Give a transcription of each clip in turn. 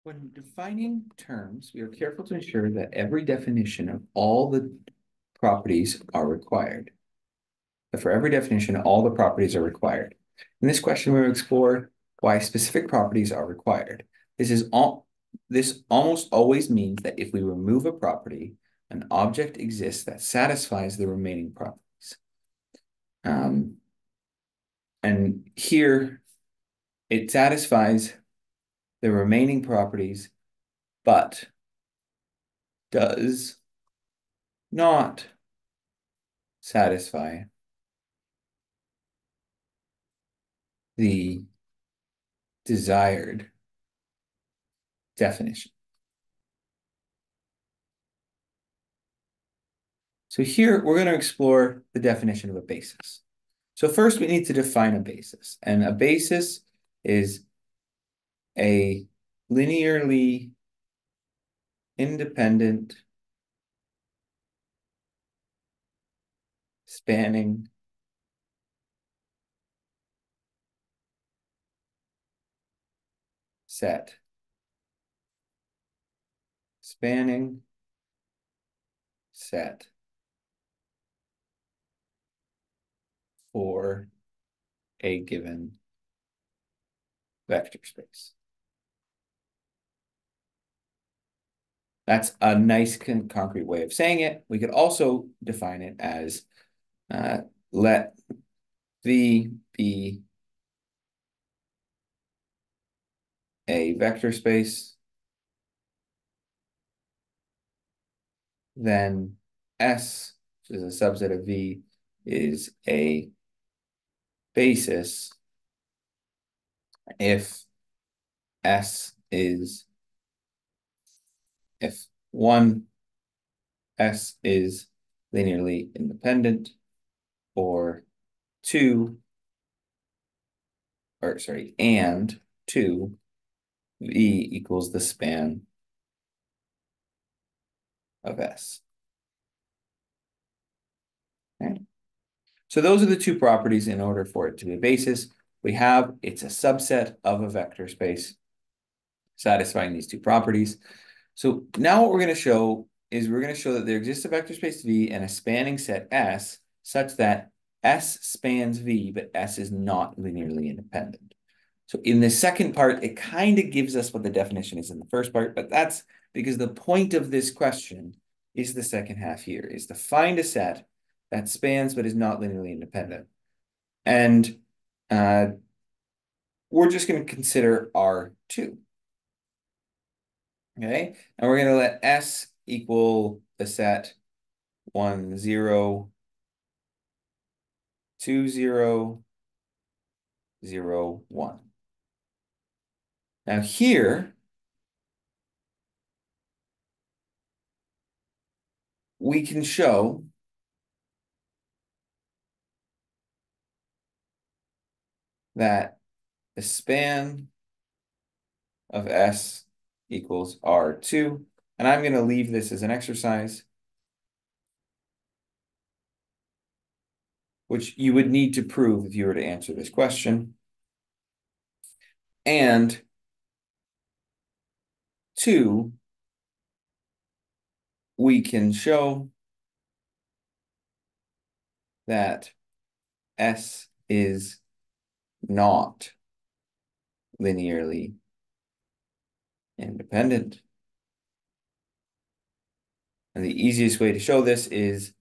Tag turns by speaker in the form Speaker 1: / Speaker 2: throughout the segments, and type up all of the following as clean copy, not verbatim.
Speaker 1: When defining terms, we are careful to ensure that every definition of all the properties are required. But for every definition, all the properties are required. In this question, we will explore why specific properties are required. This almost always means that if we remove a property, an object exists that satisfies the remaining properties. And here, it satisfies the remaining properties, but does not satisfy the desired definition. So here we're going to explore the definition of a basis. So first we need to define a basis, and a basis is a linearly independent spanning set. Spanning set for a given vector space. That's a nice concrete way of saying it. We could also define it as let V be a vector space, then S, which is a subset of V, is a basis if one S is linearly independent, or and two, V equals the span of S. Okay. So those are the two properties in order for it to be a basis. We have it's a subset of a vector space satisfying these two properties. So now what we're going to show is we're going to show that there exists a vector space V and a spanning set S such that S spans V, but S is not linearly independent. So in the second part, it kind of gives us what the definition is in the first part, but that's because the point of this question is the second half here, is to find a set that spans but is not linearly independent. And we're just going to consider R2. Okay, and we're going to let S equal the set 1, 0, 2, 0, 0, 1. Now here, we can show that the span of S equals R2. And I'm going to leave this as an exercise, which you would need to prove if you were to answer this question. And 2, we can show that S is not linearly independent. And the easiest way to show this is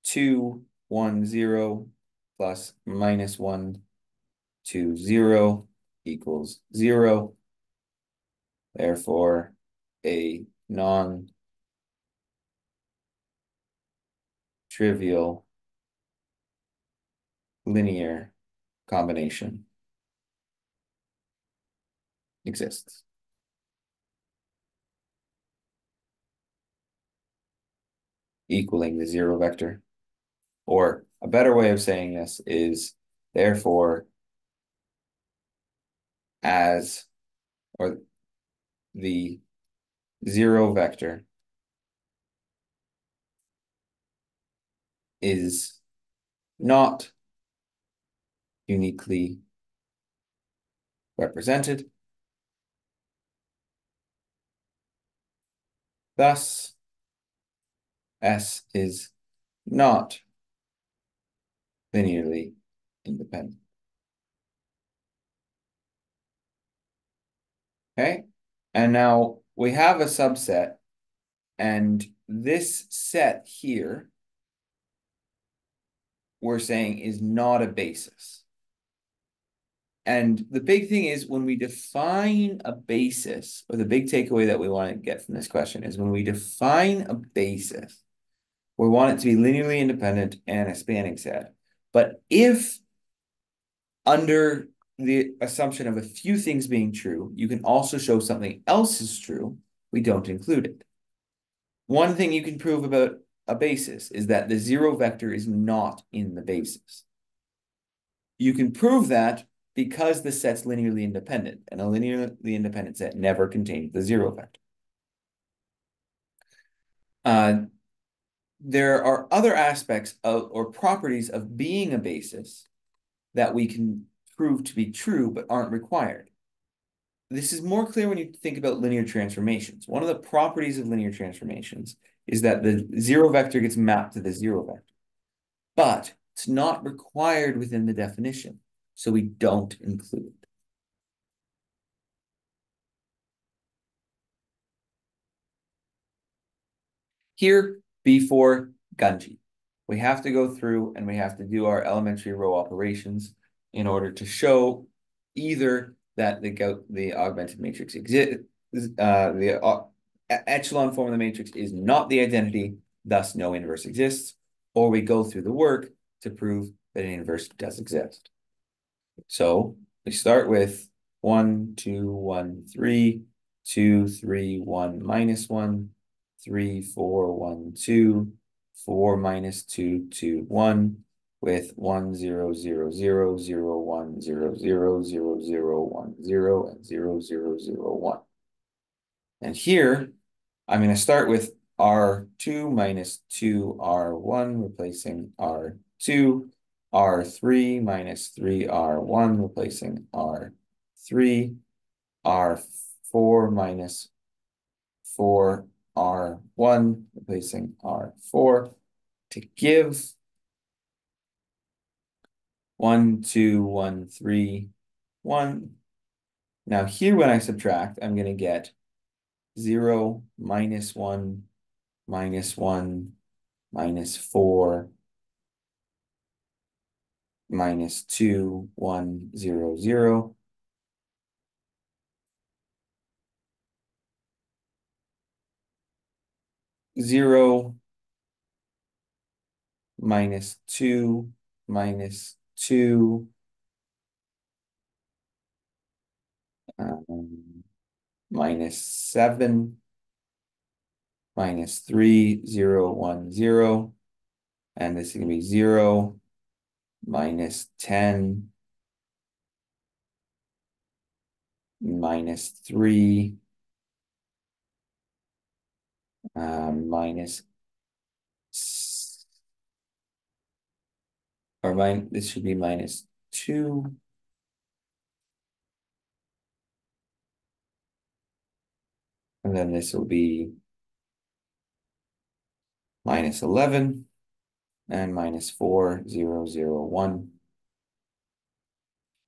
Speaker 1: 2, 1, 0 plus minus 1, 2, 0 equals 0. Therefore, a non-trivial linear combination exists. Equaling the 0 vector. Or a better way of saying this is, therefore, the 0 vector is not uniquely represented Thus, S is not linearly independent. Okay, and now we have a subset, and this set here, we're saying is not a basis. And the big thing is when we define a basis, or the big takeaway that we want to get from this question is when we define a basis, we want it to be linearly independent and a spanning set. But if under the assumption of a few things being true, you can also show something else is true, we don't include it. One thing you can prove about a basis is that the zero vector is not in the basis. You can prove that because the set's linearly independent, and a linearly independent set never contains the zero vector. There are other aspects of or properties of being a basis that we can prove to be true but aren't required. This is more clear when you think about linear transformations. One of the properties of linear transformations is that the zero vector gets mapped to the zero vector, but it's not required within the definition, so we don't include it. Here, before Gunji, we have to go through and we have to do our elementary row operations in order to show either that the augmented matrix exists, the echelon form of the matrix is not the identity, thus no inverse exists, or we go through the work to prove that an inverse does exist. So we start with 1, 2, 1, 3, 2, 3, 1, minus 1, 3, 4, 1, 2, 4, minus 2, 2, 1, with 1, 0, 0, 0, 0, 1, 0, 0, 0, 0, 1, 0, and 0, 0, 0, 1. And here, I'm going to start with R2 minus 2R1, replacing R2, R3 minus 3R1, replacing R3, R4 minus 4R1, replacing R4, to give 1, 2, 1, 3, 1. Now here when I subtract, I'm going to get 0, minus 1, minus 1, minus 4, minus 2, 1, 0, 0. Zero, minus 2, minus 2, minus 7, minus 3, 0, 1, 0. And this is going to be 0, minus 10, minus 3, minus, or this should be minus 2. And then this will be minus 11 and minus 4, 0, 0, 1.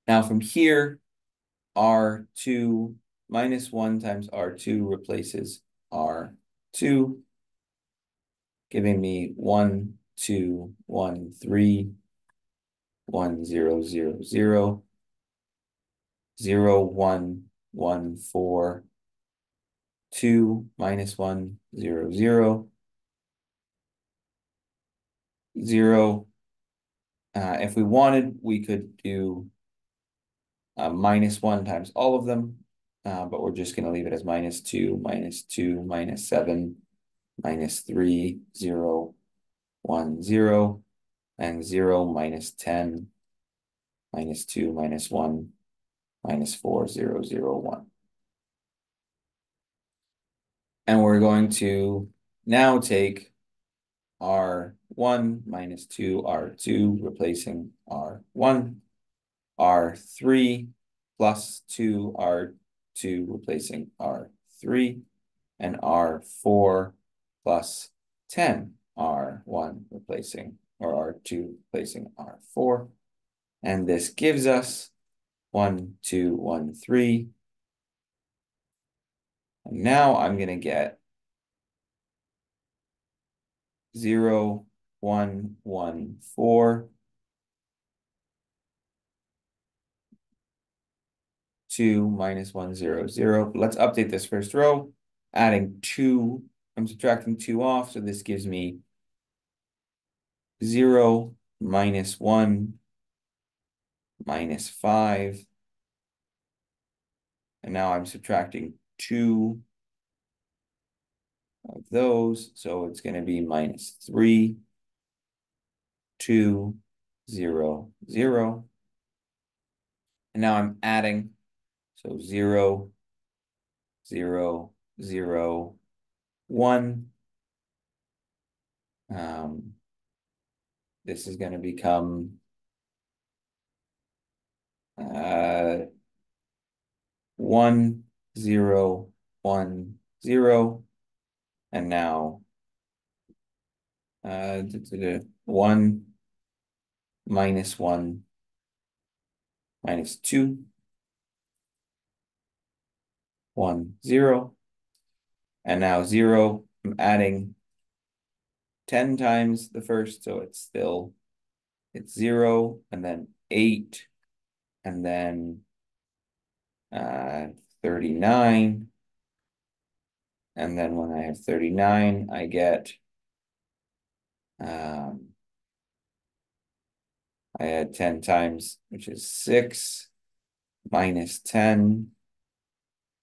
Speaker 1: Now from here, R2 minus 1 times R2 replaces R2, giving me 1, 2, 1, 3, 1, 0, 0, 0, 0, 1, 1, 4, 2, minus 1, 0, 0, 0. If we wanted, we could do minus 1 times all of them, but we're just going to leave it as minus 2, minus 2, minus 7, minus 3, 0, 1, 0, and 0, minus 10, minus 2, minus 1, minus 4, 0, 0, 1. And we're going to now take R1 minus 2, R2, replacing R1, R3 plus 2, R2, replacing R3, and R4 plus 10, R1 replacing, or R2 replacing R4. And this gives us 1, 2, 1, 3. And now I'm going to get 0, 1, 1, 4, 2, minus 1, 0, 0. Let's update this first row. Adding 2, I'm subtracting 2 off, so this gives me 0, minus 1, minus 5. And now I'm subtracting 2 of those, so it's going to be minus 3, 2, 0, 0. And now I'm adding, so 0, 0, 0, 1. This is going to become 1, 0, 1, 0. And now 1, minus 1, minus 2, 1, 0. And now 0, I'm adding 10 times the first, so it's 0, and then 8, and then 39. And then when I have 39, I get, I add 10 times, which is 6, minus 10,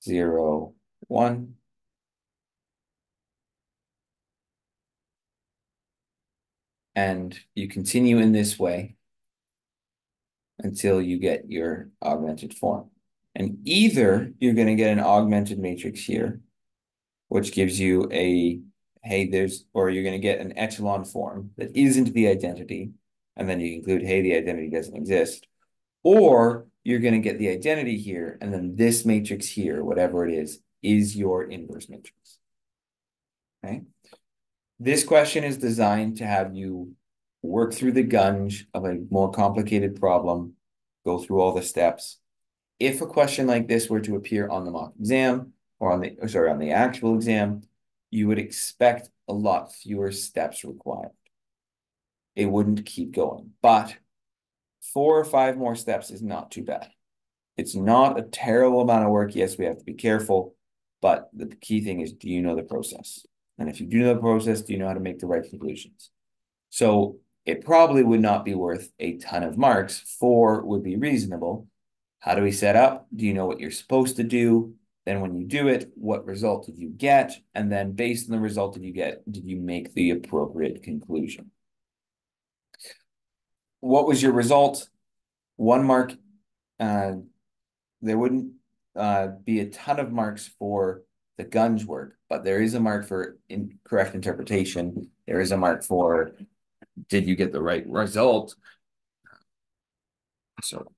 Speaker 1: 0, 1. And you continue in this way until you get your augmented form. And either you're going to get an augmented matrix here, which gives you a, hey, or you're going to get an echelon form that isn't the identity. And then you conclude, hey, the identity doesn't exist. Or you're going to get the identity here, and then this matrix here, whatever it is your inverse matrix. Okay. This question is designed to have you work through the gunge of a more complicated problem, go through all the steps. If a question like this were to appear on the mock exam or on the actual exam, you would expect a lot fewer steps required. It wouldn't keep going, but 4 or 5 more steps is not too bad. It's not a terrible amount of work. Yes, we have to be careful, but the key thing is, do you know the process? And if you do know the process, do you know how to make the right conclusions? So it probably would not be worth a ton of marks. 4 would be reasonable. How do we set up? Do you know what you're supposed to do? Then when you do it, what result did you get? And then based on the result that you get, did you make the appropriate conclusion? What was your result? 1 mark. There wouldn't be a ton of marks for the gunge work, but there is a mark for incorrect interpretation. There is a mark for, did you get the right result? So